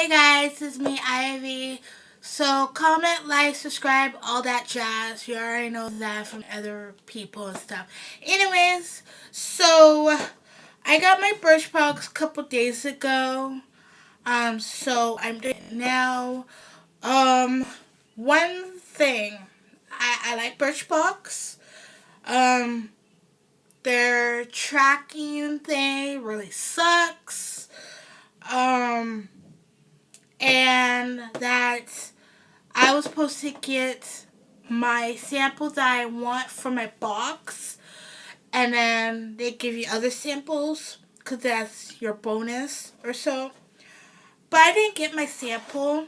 Hey guys, it's me, Ivy. So comment, like, subscribe, all that jazz. You already know that from other people and stuff. Anyways, so I got my Birchbox a couple days ago. So I'm doing it now. One thing, I like Birchbox. Their tracking thing really sucks. And that I was supposed to get my samples that I want for my box, and then they give you other samples because that's your bonus or so. But I didn't get my sample,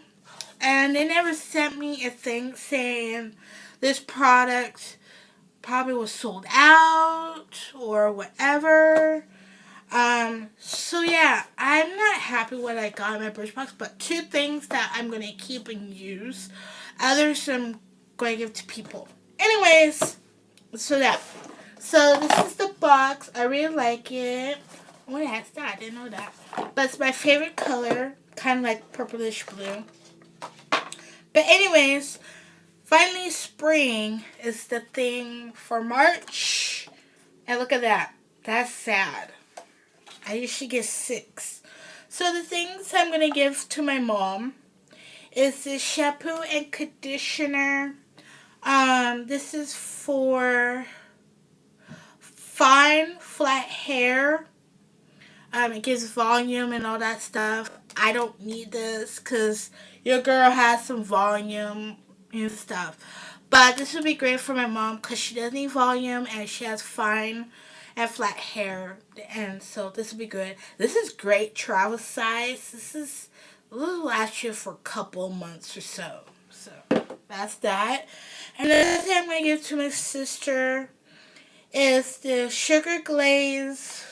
and they never sent me a thing saying this product probably was sold out or whatever. So yeah, I'm not happy with what I got in my Birchbox, but two things that I'm going to keep and use. Others I'm going to give to people. Anyways, so that. So this is the box. I really like it. Oh yeah, it's that. I didn't know that. But it's my favorite color. Kind of like purplish blue. But anyways, finally spring is the thing for March. And look at that. That's sad. I usually get 6. So the things I'm going to give to my mom is this shampoo and conditioner. This is for fine, flat hair. It gives volume and all that stuff. I don't need this because your girl has some volume and stuff. But this would be great for my mom because she doesn't need volume and she has fine and flat hair. And so this would be good. This is great travel size. This will last you for a couple months or so. So that's that. And then the thing I'm going to give to my sister is the Sugar Glaze.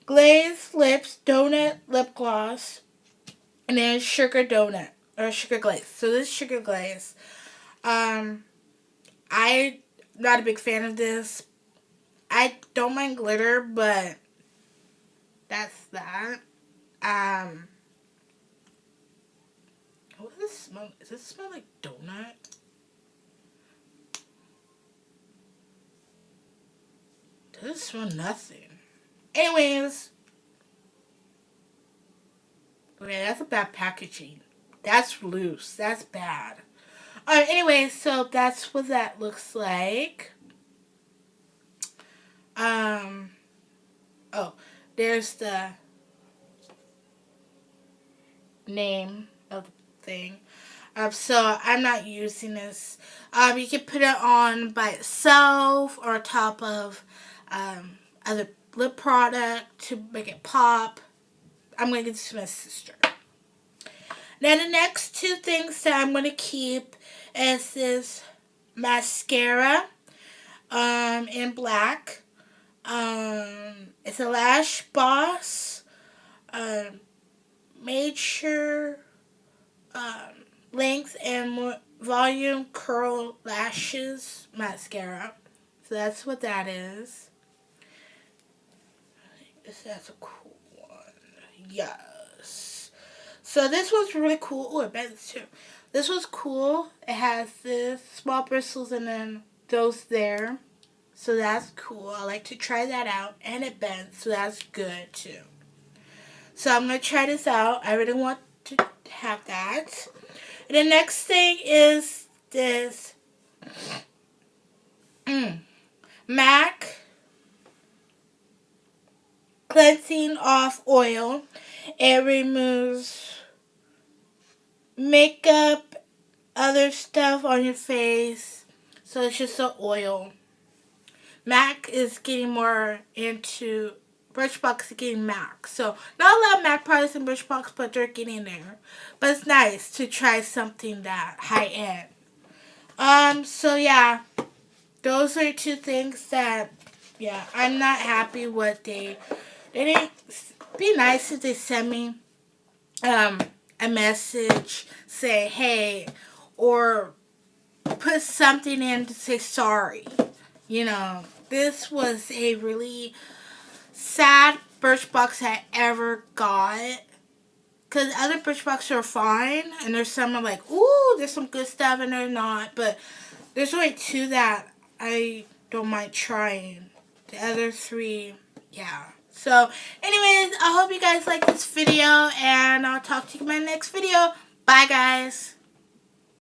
Glaze Lips Donut Lip Gloss, and then Sugar Donut or Sugar Glaze. So this is Sugar Glaze. I'm not a big fan of this. I don't mind glitter, but that's that. What does this smell? Does this smell like donut? Doesn't smell nothing. Anyways, okay, that's a bad packaging. That's loose. That's bad. Anyway, so that's what that looks like. Oh, there's the name of the thing. So I'm not using this. You can put it on by itself or on top of other lip product to make it pop. I'm going to give this to my sister. Now the next two things that I'm going to keep is this mascara in black. It's a Lash Boss Major Length and Volume Curl Lashes Mascara. So that's what that is. That's a cool one. Yes. So this was really cool. Oh, it bends too. This was cool. It has this small bristles and then those there. So that's cool. I like to try that out. And it bends. So that's good too. So I'm going to try this out. I really want to have that. And the next thing is this MAC Cleansing Off Oil. It removes makeup, other stuff on your face. So it's just an oil. MAC is getting more into Birchbox is getting MAC. So not a lot of MAC products in Birchbox, but they're getting there. But it's nice to try something that high end. So yeah. Those are two things that I'm not happy what they didn't be nice if they send me a message say hey or put something in to say sorry. this was a really sad Birchbox I ever got. Because other Birchbox are fine, and there's some are like, ooh, there's some good stuff, and they're not. But there's only 2 that I don't mind trying. The other 3, yeah. So, anyways, I hope you guys like this video, and I'll talk to you in my next video. Bye, guys.